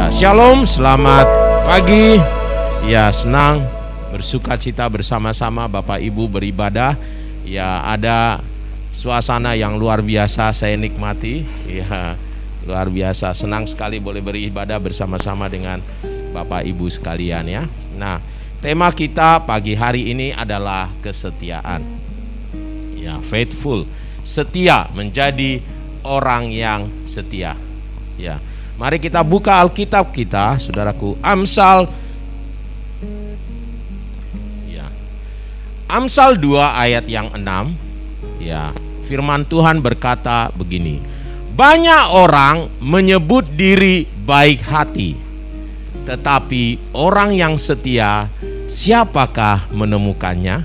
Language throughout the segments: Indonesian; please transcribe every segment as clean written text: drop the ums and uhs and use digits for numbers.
Ya, shalom, selamat pagi. Ya, senang bersuka cita bersama-sama Bapak Ibu beribadah. Ya, ada suasana yang luar biasa saya nikmati. Ya, luar biasa. Senang sekali boleh beribadah bersama-sama dengan Bapak Ibu sekalian ya. Nah, tema kita pagi hari ini adalah kesetiaan. Ya, faithful, setia, menjadi orang yang setia. Ya. Mari kita buka Alkitab kita, saudaraku. Amsal ya. Amsal 2 ayat yang 6. Ya, firman Tuhan berkata begini. Banyak orang menyebut diri baik hati, tetapi orang yang setia, siapakah menemukannya?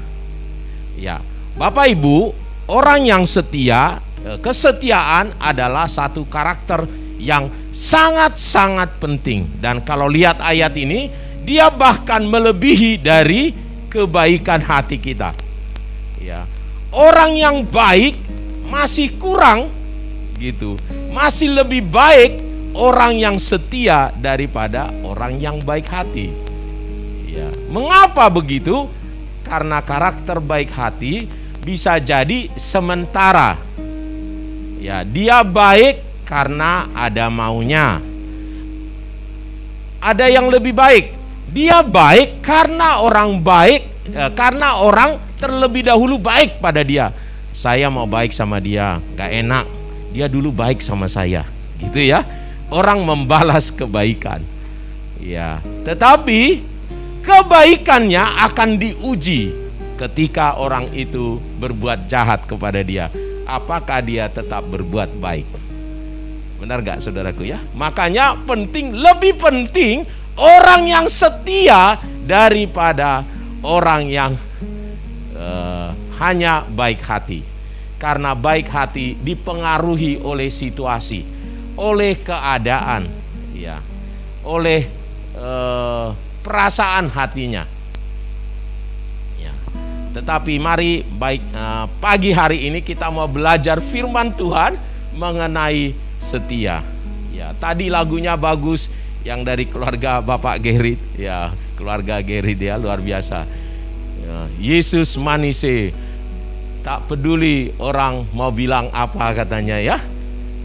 Ya, Bapak Ibu, orang yang setia, kesetiaan adalah satu karakter yang sangat-sangat penting. Dan kalau lihat ayat ini, dia bahkan melebihi dari kebaikan hati kita. Ya, orang yang baik masih kurang gitu. Masih lebih baik orang yang setia daripada orang yang baik hati. Ya, mengapa begitu? Karena karakter baik hati bisa jadi sementara. Ya, dia baik karena ada maunya. Ada yang lebih baik. Dia baik karena orang baik, karena orang terlebih dahulu baik pada dia. Saya mau baik sama dia, gak enak. Dia dulu baik sama saya, gitu ya. Orang membalas kebaikan. Ya, tetapi kebaikannya akan diuji ketika orang itu berbuat jahat kepada dia. Apakah dia tetap berbuat baik? Benar gak saudaraku ya? Makanya lebih penting orang yang setia daripada orang yang hanya baik hati. Karena baik hati dipengaruhi oleh situasi, oleh keadaan, ya, oleh perasaan hatinya. Ya. Tetapi mari pagi hari ini kita mau belajar firman Tuhan mengenai setia. Ya, tadi lagunya bagus yang dari keluarga Bapak Gerit, ya, keluarga Gerit ya, luar biasa. Ya, Yesus manise. Tak peduli orang mau bilang apa katanya ya.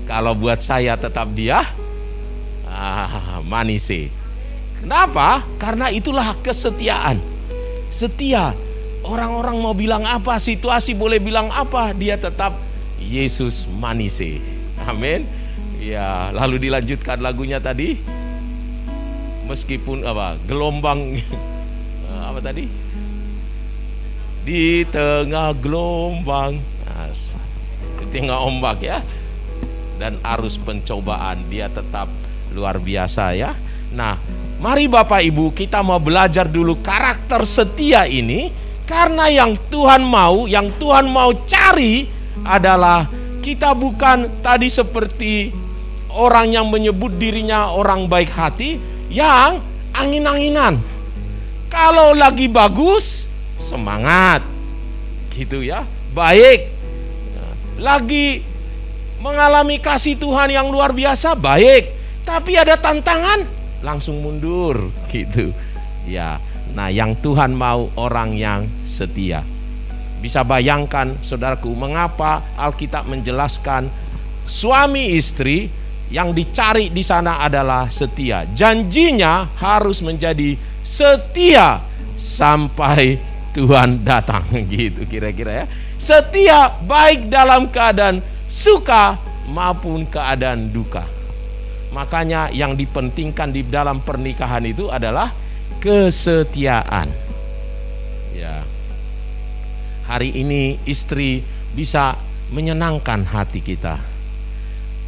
Kalau buat saya tetap dia manise. Kenapa? Karena itulah kesetiaan. Setia. Orang-orang mau bilang apa, situasi boleh bilang apa, dia tetap Yesus manise. Amin. Ya, lalu dilanjutkan lagunya tadi. Meskipun gelombang apa tadi? Di tengah gelombang, di tengah ombak ya, dan arus pencobaan, dia tetap luar biasa ya. Nah, mari Bapak Ibu kita mau belajar dulu karakter setia ini. Karena yang Tuhan mau cari adalah kita bukan tadi seperti orang yang menyebut dirinya orang baik hati yang angin-anginan. Kalau lagi bagus, semangat gitu ya, baik. Lagi mengalami kasih Tuhan yang luar biasa, baik. Tapi ada tantangan, langsung mundur gitu ya. Nah, yang Tuhan mau orang yang setia. Bisa bayangkan saudaraku, mengapa Alkitab menjelaskan suami istri yang dicari di sana adalah setia. Janjinya harus menjadi setia sampai Tuhan datang gitu kira-kira ya. Setia baik dalam keadaan suka maupun keadaan duka. Makanya yang dipentingkan di dalam pernikahan itu adalah kesetiaan. Ya. Hari ini istri bisa menyenangkan hati kita.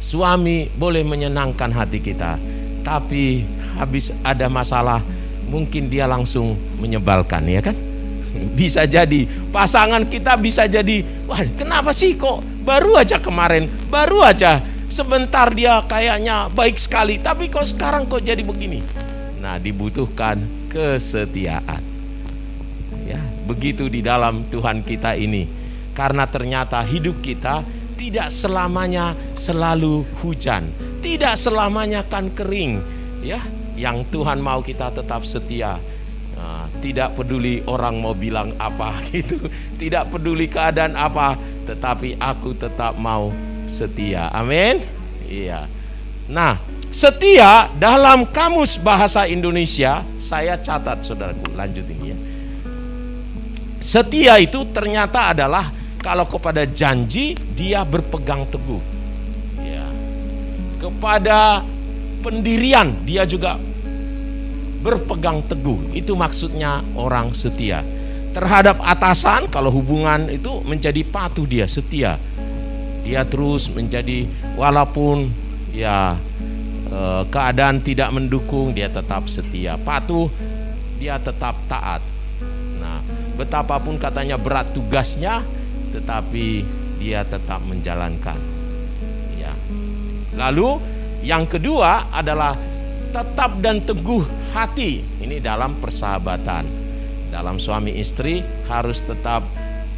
Suami boleh menyenangkan hati kita. Tapi habis ada masalah, mungkin dia langsung menyebalkan, ya kan? Bisa jadi pasangan kita bisa jadi, wah kenapa sih kok baru aja kemarin, baru aja sebentar dia kayaknya baik sekali, tapi kok sekarang kok jadi begini. Nah, dibutuhkan kesetiaan. Ya, begitu di dalam Tuhan kita ini. Karena ternyata hidup kita tidak selamanya selalu hujan, tidak selamanya kan kering, ya. yang Tuhan mau kita tetap setia. Tidak peduli orang mau bilang apa gitu, tidak peduli keadaan apa, tetapi aku tetap mau setia. Amin. Iya. Nah, setia dalam kamus bahasa Indonesia, saya catat saudaraku, lanjut ini ya. Setia itu ternyata adalah kalau kepada janji dia berpegang teguh. Ya. Kepada pendirian dia juga berpegang teguh. Itu maksudnya orang setia. Terhadap atasan, kalau hubungan itu menjadi patuh, dia setia. Dia terus menjadi, walaupun ya keadaan tidak mendukung, dia tetap setia. Patuh, dia tetap taat. Nah, betapapun katanya berat tugasnya, tetapi dia tetap menjalankan. Ya. Lalu yang kedua adalah tetap dan teguh hati. Ini dalam persahabatan, dalam suami istri harus tetap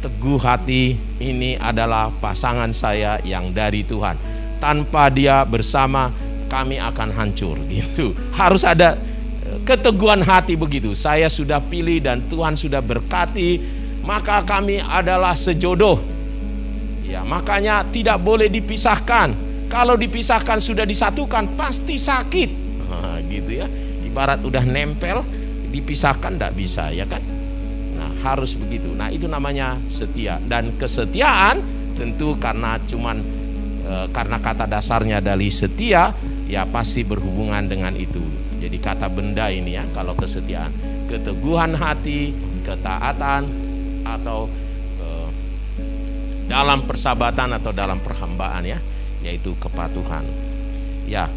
teguh hati. Ini adalah pasangan saya yang dari Tuhan. Tanpa dia bersama kami akan hancur gitu. Harus ada keteguhan hati begitu. Saya sudah pilih dan Tuhan sudah berkati, maka kami adalah sejodoh. Ya, makanya tidak boleh dipisahkan. Kalau dipisahkan sudah disatukan pasti sakit. Gitu ya. Ibarat udah nempel, dipisahkan tidak bisa, ya kan? Nah, harus begitu. Nah, itu namanya setia. Dan kesetiaan tentu karena karena kata dasarnya dari setia, ya pasti berhubungan dengan itu. Jadi kata benda ini ya, kalau kesetiaan, keteguhan hati, ketaatan, atau dalam persahabatan atau dalam perhambaan ya, yaitu kepatuhan. Ya.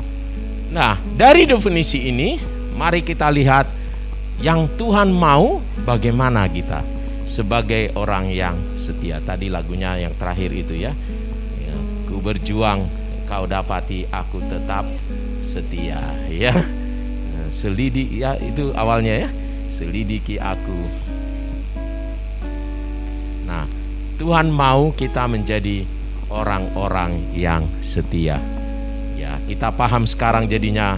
Nah, dari definisi ini, mari kita lihat yang Tuhan mau bagaimana kita sebagai orang yang setia. Tadi lagunya yang terakhir itu ya, ku berjuang kau dapati aku tetap setia ya. Selidiki ya, itu awalnya ya, selidiki aku. Nah, Tuhan mau kita menjadi orang-orang yang setia. Ya, kita paham sekarang jadinya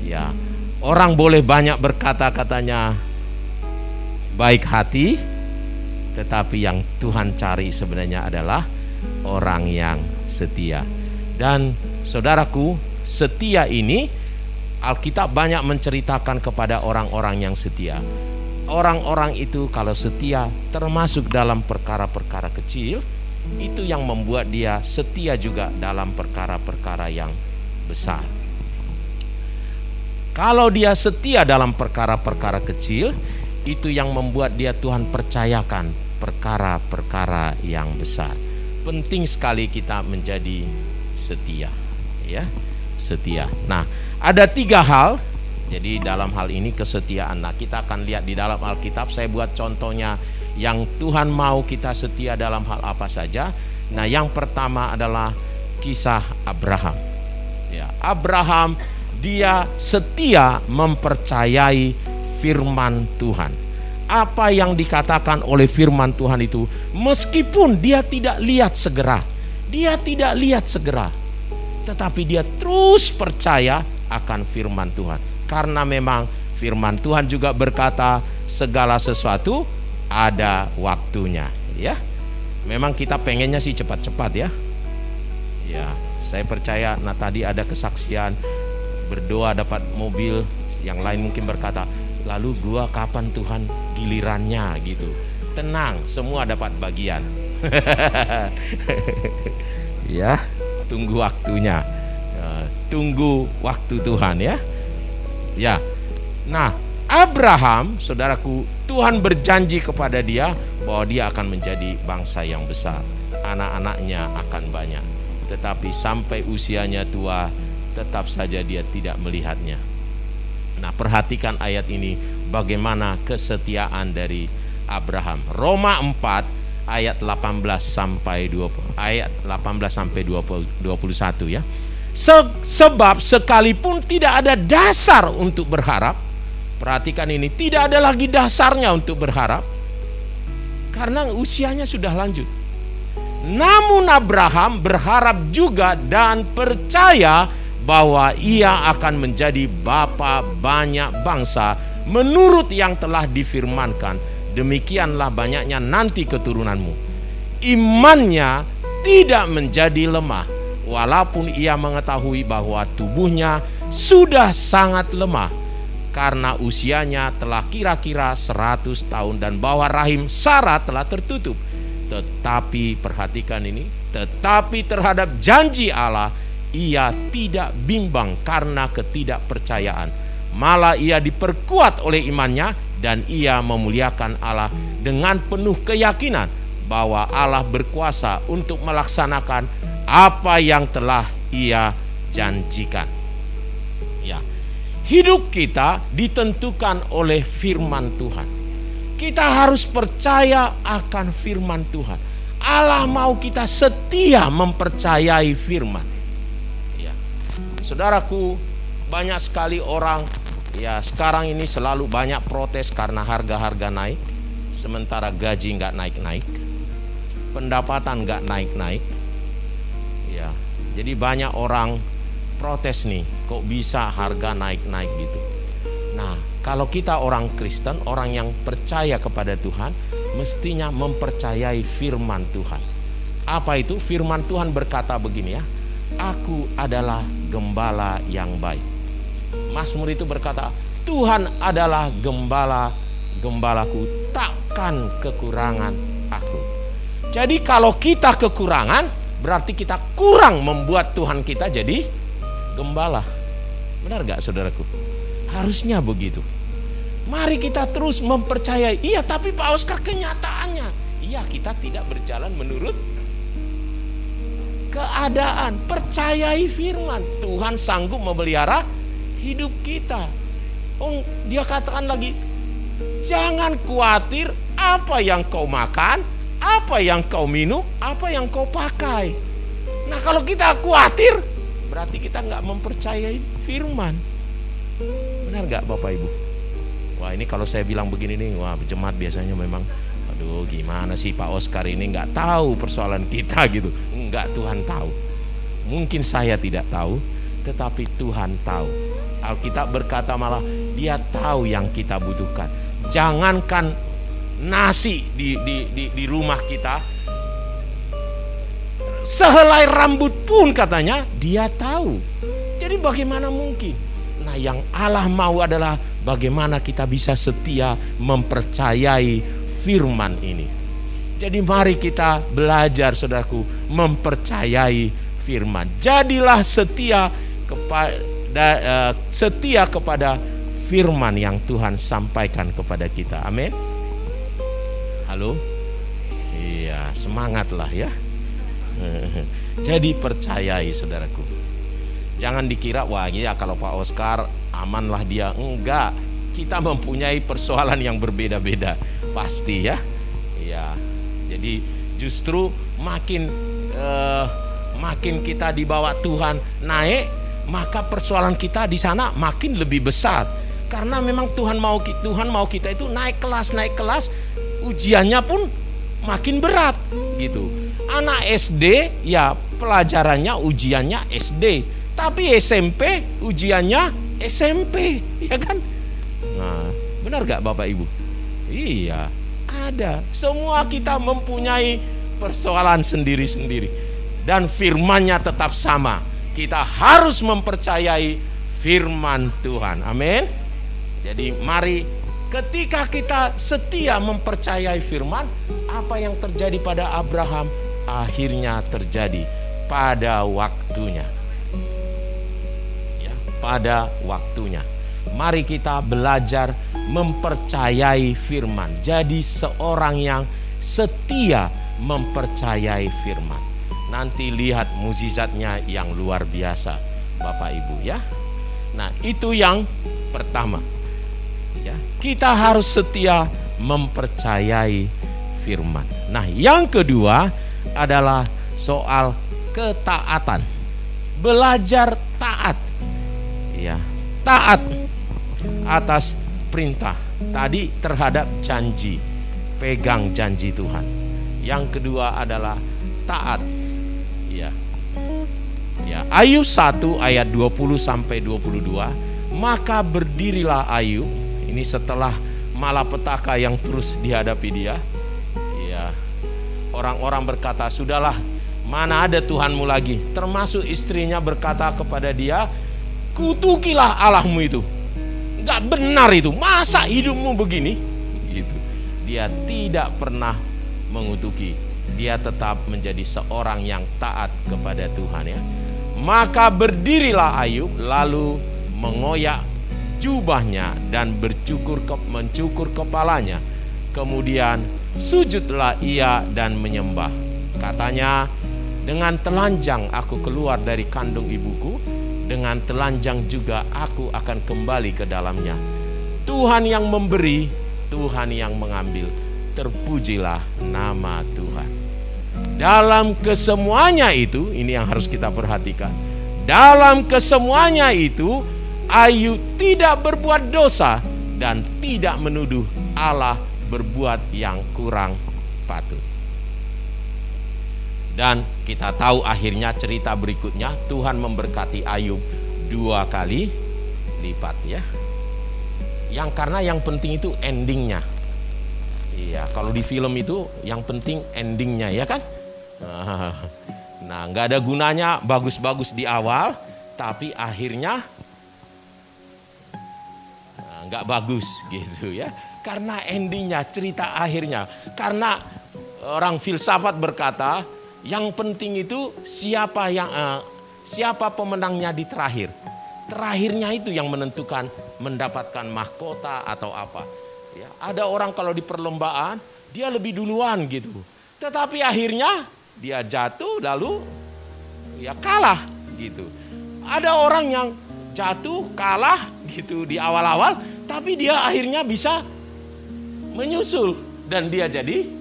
ya, orang boleh banyak berkata katanya baik hati, tetapi yang Tuhan cari sebenarnya adalah orang yang setia. Dan saudaraku, setia ini Alkitab banyak menceritakan kepada orang-orang yang setia. Orang-orang itu kalau setia termasuk dalam perkara-perkara kecil, itu yang membuat dia setia juga dalam perkara-perkara yang besar. Kalau dia setia dalam perkara-perkara kecil, itu yang membuat dia Tuhan percayakan perkara-perkara yang besar. Penting sekali kita menjadi setia, ya, setia. Nah, ada 3 hal. Jadi dalam hal ini kesetiaan. Nah, kita akan lihat di dalam Alkitab. Saya buat contohnya yang Tuhan mau kita setia dalam hal apa saja. Nah, yang pertama adalah kisah Abraham. Ya, Abraham dia setia mempercayai firman Tuhan. Apa yang dikatakan oleh firman Tuhan itu, meskipun dia tidak lihat segera, tetapi dia terus percaya akan firman Tuhan. Karena memang firman Tuhan juga berkata segala sesuatu ada waktunya, ya. Memang kita pengennya sih cepat-cepat ya. Ya, saya percaya. Nah, tadi ada kesaksian berdoa dapat mobil, yang lain mungkin berkata, lalu gua kapan Tuhan gilirannya gitu. Tenang, semua dapat bagian. Ya, tunggu waktunya. Tunggu waktu Tuhan ya. Ya. Nah, Abraham, saudaraku, Tuhan berjanji kepada dia bahwa dia akan menjadi bangsa yang besar. Anak-anaknya akan banyak. Tetapi sampai usianya tua, tetap saja dia tidak melihatnya. Nah, perhatikan ayat ini, bagaimana kesetiaan dari Abraham. Roma 4 ayat 18 sampai 20, ayat 18 sampai 21 ya. Sebab sekalipun tidak ada dasar untuk berharap, perhatikan ini, tidak ada lagi dasarnya untuk berharap karena usianya sudah lanjut. Namun Abraham berharap juga dan percaya bahwa ia akan menjadi bapa banyak bangsa menurut yang telah difirmankan, demikianlah banyaknya nanti keturunanmu. Imannya tidak menjadi lemah, walaupun ia mengetahui bahwa tubuhnya sudah sangat lemah, karena usianya telah kira-kira 100 tahun, dan bahwa rahim Sarah telah tertutup. Tetapi perhatikan ini, tetapi terhadap janji Allah ia tidak bimbang karena ketidakpercayaan, malah ia diperkuat oleh imannya, dan ia memuliakan Allah dengan penuh keyakinan bahwa Allah berkuasa untuk melaksanakan apa yang telah ia janjikan. Ya, hidup kita ditentukan oleh firman Tuhan. Kita harus percaya akan firman Tuhan. Allah mau kita setia mempercayai firman. Ya, saudaraku, banyak sekali orang ya sekarang ini selalu banyak protes karena harga-harga naik, sementara gaji nggak naik-naik, pendapatan nggak naik-naik. Ya, jadi banyak orang protes nih, kok bisa harga naik-naik gitu. Nah, kalau kita orang Kristen, orang yang percaya kepada Tuhan, mestinya mempercayai firman Tuhan. Apa itu? Firman Tuhan berkata begini ya, aku adalah gembala yang baik. Mazmur itu berkata, Tuhan adalah gembalaku, takkan kekurangan aku. Jadi kalau kita kekurangan, berarti kita kurang membuat Tuhan kita jadi gembala. Benar gak saudaraku? Harusnya begitu. Mari kita terus mempercayai. Iya, tapi Pak Oscar, kenyataannya, iya, kita tidak berjalan menurut keadaan. Percayai firman. Tuhan sanggup memelihara hidup kita. Oh, dia katakan lagi, jangan khawatir apa yang kau makan, apa yang kau minum, apa yang kau pakai. Nah, kalau kita khawatir, berarti kita nggak mempercayai firman. Benar gak Bapak Ibu? Wah, ini kalau saya bilang begini nih, wah, jemaat biasanya memang, aduh, gimana sih Pak Oscar ini nggak tahu persoalan kita gitu. Enggak, Tuhan tahu. Mungkin saya tidak tahu, tetapi Tuhan tahu. Alkitab berkata malah Dia tahu yang kita butuhkan. Jangankan nasi di rumah kita, sehelai rambut pun katanya Dia tahu. Jadi bagaimana mungkin? Nah, yang Allah mau adalah bagaimana kita bisa setia mempercayai firman ini. Jadi mari kita belajar, saudaraku, mempercayai firman. Jadilah setia kepada firman yang Tuhan sampaikan kepada kita. Amin. Halo. Iya, semangatlah ya. Jadi percayai, saudaraku. Jangan dikira, wah ya kalau Pak Oscar amanlah dia. Enggak, kita mempunyai persoalan yang berbeda-beda. Pasti ya. Ya, jadi justru makin kita dibawa Tuhan naik, maka persoalan kita di sana makin lebih besar. Karena memang Tuhan mau kita itu naik kelas, ujiannya pun makin berat gitu. Anak SD ya pelajarannya ujiannya SD. Tapi SMP ujiannya SMP, ya kan? Nah, benar gak Bapak Ibu? Iya, ada. Semua kita mempunyai persoalan sendiri-sendiri. Dan firman-Nya tetap sama. Kita harus mempercayai firman Tuhan. Amin. Jadi mari ketika kita setia mempercayai firman, apa yang terjadi pada Abraham akhirnya terjadi pada waktunya. Pada waktunya. Mari kita belajar mempercayai firman. Jadi seorang yang setia mempercayai firman. Nanti lihat mukjizatnya yang luar biasa, Bapak Ibu ya. Nah, itu yang pertama. Ya, kita harus setia mempercayai firman. Nah, yang kedua adalah soal ketaatan. Belajar taat. Ya, taat atas perintah. Tadi terhadap janji, pegang janji Tuhan. Yang kedua adalah taat. Ya, Ayub 1 ayat 20 sampai 22. Maka berdirilah Ayub, ini setelah malapetaka yang terus dihadapi dia. Ya, orang-orang berkata, sudahlah, mana ada Tuhanmu lagi. Termasuk istrinya berkata kepada dia, kutukilah Allahmu itu. Gak benar itu, masa hidupmu begini? Gitu. Dia tidak pernah mengutuki. Dia tetap menjadi seorang yang taat kepada Tuhan, ya. Maka berdirilah Ayub, lalu mengoyak jubahnya dan mencukur kepalanya. Kemudian sujudlah ia dan menyembah. Katanya, dengan telanjang aku keluar dari kandung ibuku, dengan telanjang juga aku akan kembali ke dalamnya. Tuhan yang memberi, Tuhan yang mengambil. Terpujilah nama Tuhan. Dalam kesemuanya itu, ini yang harus kita perhatikan. Dalam kesemuanya itu, Ayub tidak berbuat dosa dan tidak menuduh Allah berbuat yang kurang patut. Dan kita tahu akhirnya cerita berikutnya, Tuhan memberkati Ayub 2 kali lipat, ya. Karena yang penting itu endingnya. Iya, kalau di film itu yang penting endingnya, ya kan? Nah, nggak ada gunanya bagus-bagus di awal, tapi akhirnya nggak bagus gitu, ya. Karena endingnya, cerita akhirnya. Karena orang filsafat berkata, yang penting itu siapa pemenangnya di terakhir. Terakhirnya itu yang menentukan mendapatkan mahkota atau apa. Ya, ada orang kalau di perlombaan dia lebih duluan gitu, tetapi akhirnya dia jatuh lalu ya kalah gitu. Ada orang yang jatuh kalah gitu di awal-awal, tapi dia akhirnya bisa menyusul dan dia jadi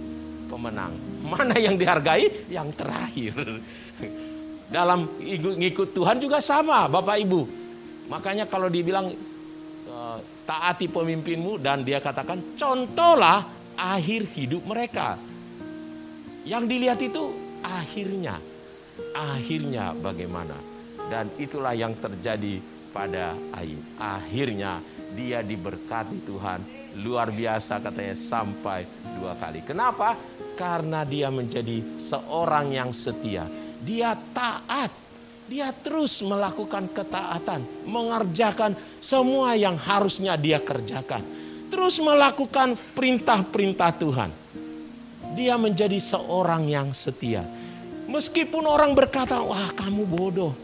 pemenang. Mana yang dihargai? Yang terakhir. Dalam ngikut Tuhan juga sama, Bapak Ibu. Makanya kalau dibilang taati pemimpinmu, dan dia katakan contohlah akhir hidup mereka. Yang dilihat itu akhirnya bagaimana. Dan itulah yang terjadi pada Ayub. Akhirnya dia diberkati Tuhan luar biasa, katanya sampai 2 kali. Kenapa? Karena dia menjadi seorang yang setia. Dia taat. Dia terus melakukan ketaatan, mengerjakan semua yang harusnya dia kerjakan. Terus melakukan perintah-perintah Tuhan. Dia menjadi seorang yang setia. Meskipun orang berkata, wah kamu bodoh.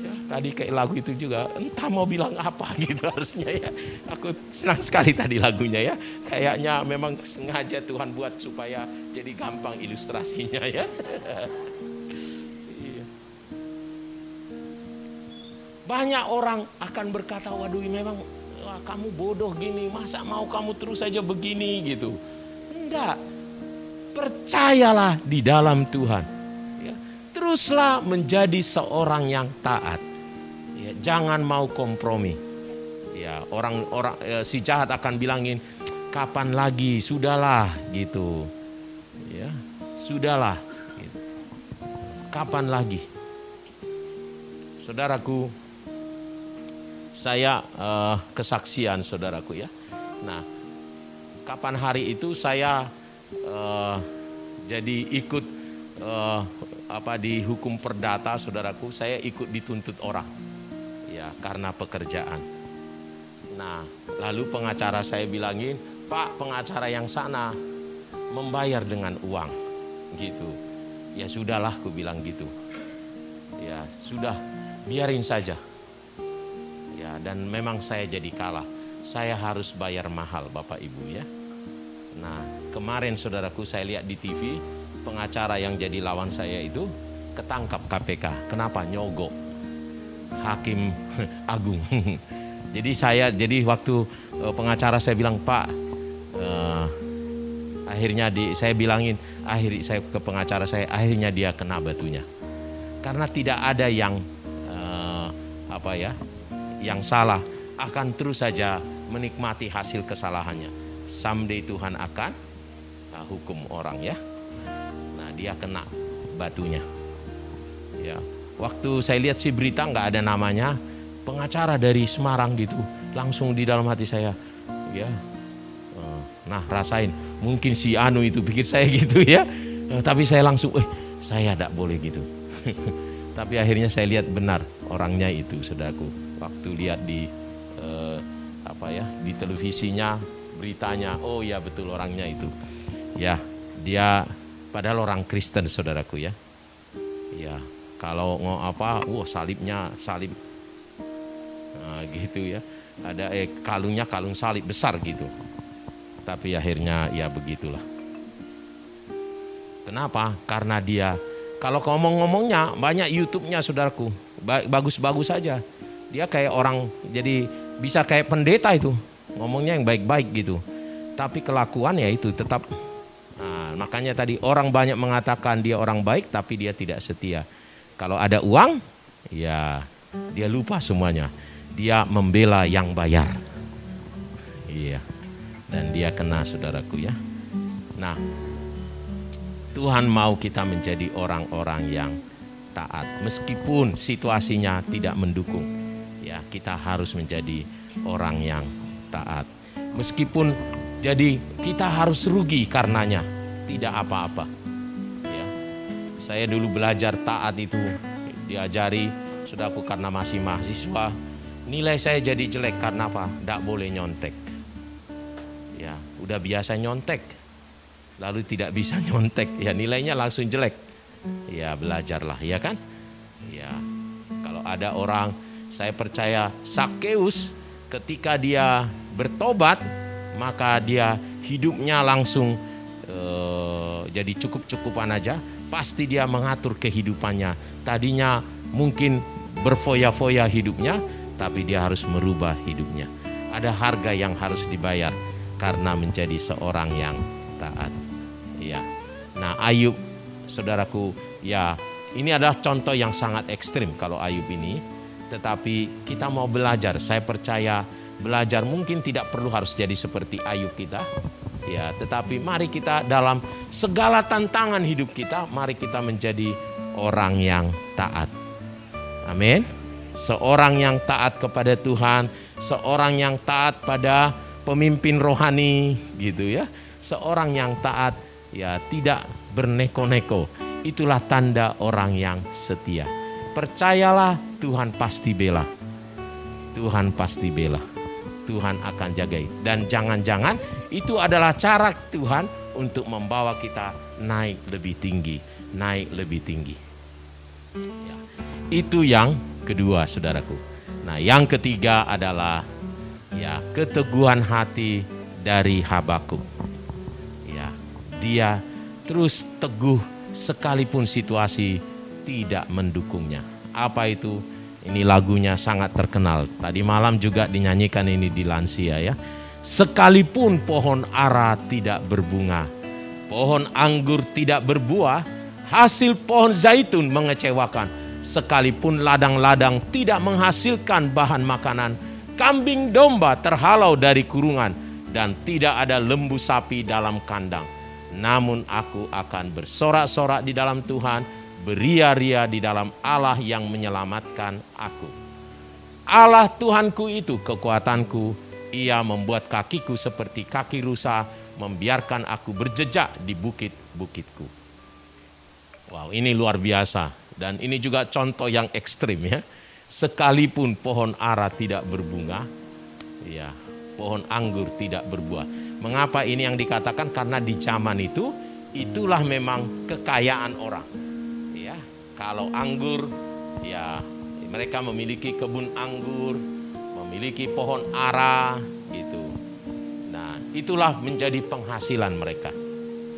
Ya, tadi kayak lagu itu juga, entah mau bilang apa gitu harusnya, ya. Aku senang sekali tadi lagunya, ya. Kayaknya memang sengaja Tuhan buat supaya jadi gampang ilustrasinya, ya. Banyak orang akan berkata, waduh memang kamu bodoh gini, masa mau kamu terus saja begini gitu. Enggak, percayalah di dalam Tuhan, ya. Teruslah menjadi seorang yang taat, ya. Jangan mau kompromi, ya. Orang-orang si jahat akan bilangin, kapan lagi, sudahlah gitu, ya. Sudahlah gitu. Kapan lagi. Saudaraku, saya kesaksian, saudaraku, ya. Nah, kapan hari itu saya jadi ikut di hukum perdata, saudaraku. Saya ikut dituntut orang, ya, karena pekerjaan. Nah, lalu pengacara saya bilangin, Pak, pengacara yang sana membayar dengan uang, gitu. Ya sudahlah, aku bilang gitu. Ya sudah, biarin saja. Ya, dan memang saya jadi kalah. Saya harus bayar mahal, Bapak Ibu, ya. Nah, kemarin saudaraku saya lihat di TV, pengacara yang jadi lawan saya itu ketangkap KPK. Kenapa? Nyogok Hakim Agung. Jadi waktu pengacara saya bilang, Pak, akhirnya saya bilangin, saya ke pengacara saya, akhirnya dia kena batunya. Karena tidak ada yang yang salah, akan terus saja menikmati hasil kesalahannya. Someday Tuhan akan hukum orang, ya. Nah, dia kena batunya, ya. Waktu saya lihat si berita nggak ada namanya, pengacara dari Semarang gitu, langsung di dalam hati saya, ya, nah rasain, mungkin si Anu itu pikir saya gitu ya, tapi saya langsung, saya tidak boleh gitu. Tapi akhirnya saya lihat benar orangnya itu, saudaraku. Waktu lihat di di televisinya, beritanya, oh ya betul orangnya itu. Ya, dia padahal orang Kristen, saudaraku ya. Ya, kalau salibnya salib, nah, gitu ya. Ada kalungnya kalung salib besar gitu. Tapi akhirnya ya begitulah. Kenapa? Karena dia, kalau ngomong-ngomongnya banyak YouTube-nya, saudaraku, bagus-bagus saja. Dia kayak orang, jadi bisa kayak pendeta itu, ngomongnya yang baik-baik gitu. Tapi kelakuan ya itu tetap. Nah, makanya tadi orang banyak mengatakan dia orang baik, tapi dia tidak setia. Kalau ada uang, ya dia lupa semuanya. Dia membela yang bayar. Iya. Dan dia kena, saudaraku ya. Nah, Tuhan mau kita menjadi orang-orang yang taat. Meskipun situasinya tidak mendukung. Ya, kita harus menjadi orang yang taat. Meskipun jadi kita harus rugi karenanya, tidak apa-apa. Ya. Saya dulu belajar taat itu diajari, saudaraku, karena masih mahasiswa. Nilai saya jadi jelek karena apa? Tidak boleh nyontek. Ya, udah biasa nyontek, lalu tidak bisa nyontek, ya nilainya langsung jelek. Ya belajarlah, ya kan? Ya, kalau ada orang, saya percaya Sakeus ketika dia bertobat, maka dia hidupnya langsung jadi cukup-cukupan aja. Pasti dia mengatur kehidupannya. Tadinya mungkin berfoya-foya hidupnya, tapi dia harus merubah hidupnya. Ada harga yang harus dibayar karena menjadi seorang yang taat. Ya. Nah, Ayub, saudaraku, ya ini adalah contoh yang sangat ekstrim kalau Ayub ini. Tetapi kita mau belajar, saya percaya belajar mungkin tidak perlu harus jadi seperti Ayub kita. Ya, tetapi mari kita dalam segala tantangan hidup kita, mari kita menjadi orang yang taat. Amin. Seorang yang taat kepada Tuhan, seorang yang taat pada pemimpin rohani gitu ya. Seorang yang taat, ya tidak berneko-neko. Itulah tanda orang yang setia. Percayalah, Tuhan pasti bela. Tuhan pasti bela. Tuhan akan jagai. Dan jangan-jangan itu adalah cara Tuhan untuk membawa kita naik lebih tinggi. Naik lebih tinggi. Ya. Itu yang kedua, saudaraku. Nah, yang ketiga adalah ya keteguhan hati dari Habakuk. Ya, dia terus teguh sekalipun situasi tidak mendukungnya. Apa itu? Ini lagunya sangat terkenal. Tadi malam juga dinyanyikan ini di Lansia ya. Sekalipun pohon ara tidak berbunga, pohon anggur tidak berbuah, hasil pohon zaitun mengecewakan. Sekalipun ladang-ladang tidak menghasilkan bahan makanan, kambing domba terhalau dari kurungan, dan tidak ada lembu sapi dalam kandang. Namun aku akan bersorak-sorak di dalam Tuhan, beria-ria di dalam Allah yang menyelamatkan aku. Allah Tuhanku itu kekuatanku, Ia membuat kakiku seperti kaki rusa, membiarkan aku berjejak di bukit-bukitku. Wow, ini luar biasa. Dan ini juga contoh yang ekstrim ya. Sekalipun pohon ara tidak berbunga, ya, pohon anggur tidak berbuah. Mengapa ini yang dikatakan? Karena di zaman itu, itulah memang kekayaan orang. Ya, kalau anggur, ya mereka memiliki kebun anggur, memiliki pohon ara, gitu. Nah, itulah menjadi penghasilan mereka.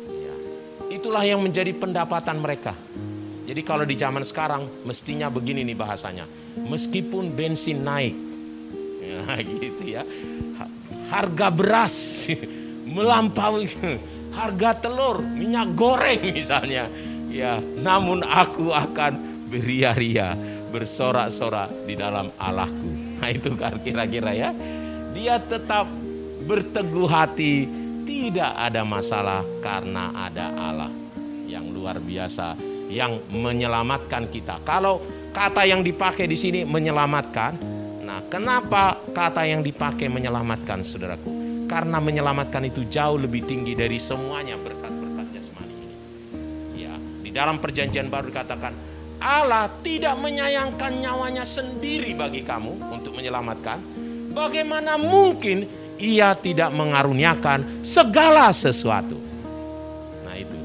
Ya, itulah yang menjadi pendapatan mereka. Jadi kalau di zaman sekarang mestinya begini nih bahasanya. Meskipun bensin naik, ya, gitu ya, harga beras melampaui harga telur, minyak goreng misalnya, ya, namun aku akan beria-ria, bersorak-sorak di dalam Allahku. Nah itu kan kira-kira ya. Dia tetap berteguh hati, tidak ada masalah karena ada Allah yang luar biasa, yang menyelamatkan kita. Kalau kata yang dipakai di sini menyelamatkan. Nah, kenapa kata yang dipakai menyelamatkan, saudaraku? Karena menyelamatkan itu jauh lebih tinggi dari semuanya berkat-berkat jasmani ini. Ya, di dalam perjanjian baru dikatakan Allah tidak menyayangkan nyawanya sendiri bagi kamu untuk menyelamatkan. Bagaimana mungkin Ia tidak mengaruniakan segala sesuatu? Nah itu,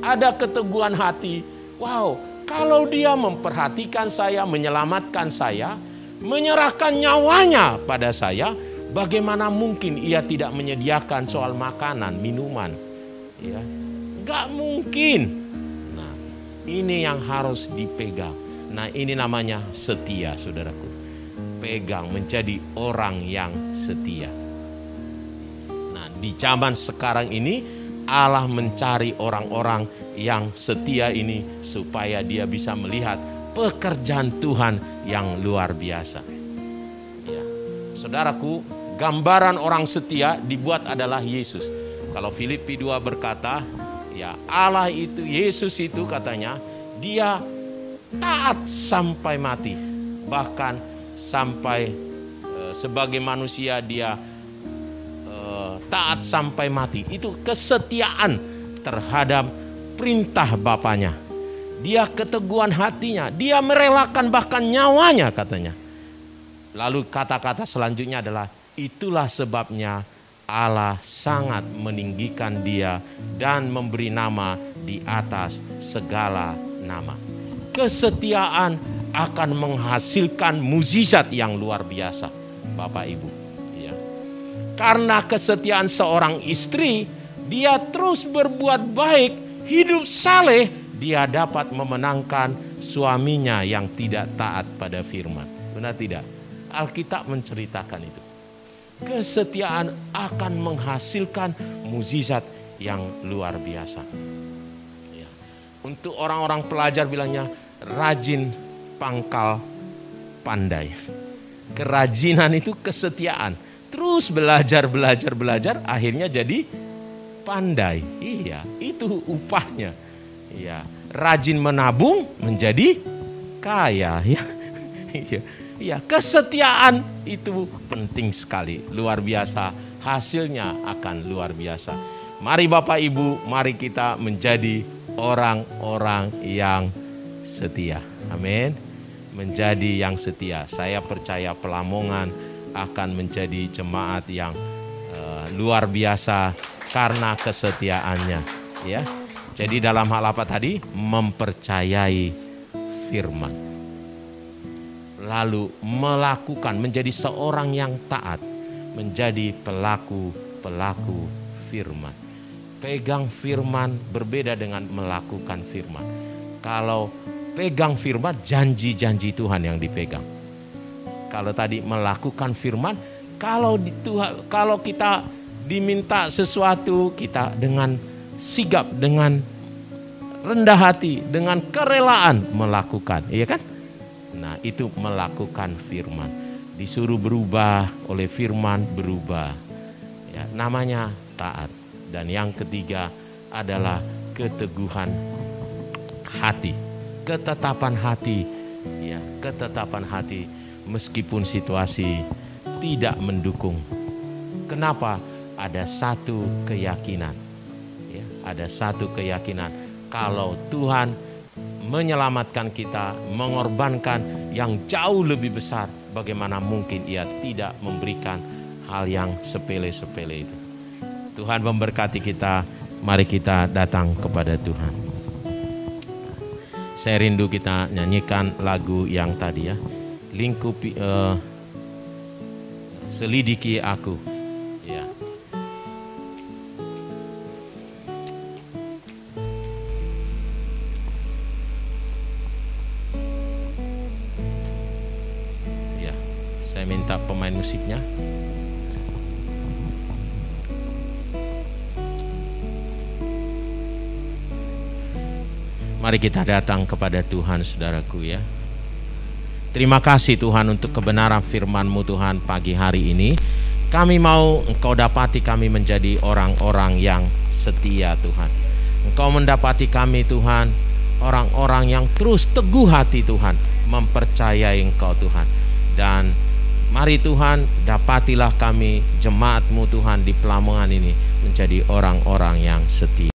ada keteguhan hati. Wow, kalau Dia memperhatikan saya, menyelamatkan saya, menyerahkan nyawanya pada saya, bagaimana mungkin Ia tidak menyediakan soal makanan, minuman? Ya, gak mungkin. Nah, ini yang harus dipegang. Nah, ini namanya setia, saudaraku. Pegang, menjadi orang yang setia. Nah, di zaman sekarang ini Allah mencari orang-orang yang setia ini supaya dia bisa melihat pekerjaan Tuhan yang luar biasa. Ya, saudaraku, gambaran orang setia dibuat adalah Yesus. Kalau Filipi 2 berkata, ya Allah itu, Yesus itu katanya, dia taat sampai mati. Bahkan sampai sebagai manusia dia taat sampai mati. Itu kesetiaan terhadap perintah Bapaknya. Dia keteguhan hatinya, dia merelakan bahkan nyawanya katanya. Lalu kata-kata selanjutnya adalah, itulah sebabnya Allah sangat meninggikan dia dan memberi nama di atas segala nama. Kesetiaan akan menghasilkan mukjizat yang luar biasa, Bapak Ibu. Ya. Karena kesetiaan seorang istri, dia terus berbuat baik, hidup saleh, dia dapat memenangkan suaminya yang tidak taat pada firman. Benar tidak? Alkitab menceritakan itu. Kesetiaan akan menghasilkan mukjizat yang luar biasa. Ya. Untuk orang-orang pelajar bilangnya rajin pangkal pandai. Kerajinan itu kesetiaan. Terus belajar, akhirnya jadi pandai. Iya, itu upahnya. Iya, rajin menabung menjadi kaya. Ya, iya, kesetiaan itu penting sekali, luar biasa. Hasilnya akan luar biasa. Mari Bapak Ibu, mari kita menjadi orang-orang yang setia. Amin. Menjadi yang setia. Saya percaya Pelamongan akan menjadi jemaat yang luar biasa karena kesetiaannya. Ya. Jadi dalam hal apa tadi? Mempercayai firman. Lalu melakukan, menjadi seorang yang taat, menjadi pelaku firman. Pegang firman berbeda dengan melakukan firman. Kalau pegang firman, janji-janji Tuhan yang dipegang. Kalau tadi melakukan firman, kalau kita diminta sesuatu, kita dengan sigap, dengan rendah hati, dengan kerelaan melakukan, iya kan? Nah, itu melakukan firman. Disuruh berubah oleh firman, berubah. Ya, namanya taat. Dan yang ketiga adalah keteguhan hati. Ketetapan hati, ya, ketetapan hati meskipun situasi tidak mendukung. Kenapa? Ada satu keyakinan, ya, ada satu keyakinan kalau Tuhan menyelamatkan kita, mengorbankan yang jauh lebih besar, bagaimana mungkin Ia tidak memberikan hal yang sepele-sepele itu. Tuhan memberkati kita, mari kita datang kepada Tuhan. Saya rindu kita nyanyikan lagu yang tadi ya. Lingkupi, selidiki aku. Ya. Ya, saya minta pemain musiknya. Mari kita datang kepada Tuhan, saudaraku ya. Terima kasih Tuhan untuk kebenaran firman-Mu Tuhan pagi hari ini. Kami mau Engkau dapati kami menjadi orang-orang yang setia Tuhan. Engkau mendapati kami Tuhan, orang-orang yang terus teguh hati Tuhan, mempercayai Engkau Tuhan. Dan mari Tuhan, dapatilah kami jemaat-Mu Tuhan di Pelamongan ini menjadi orang-orang yang setia.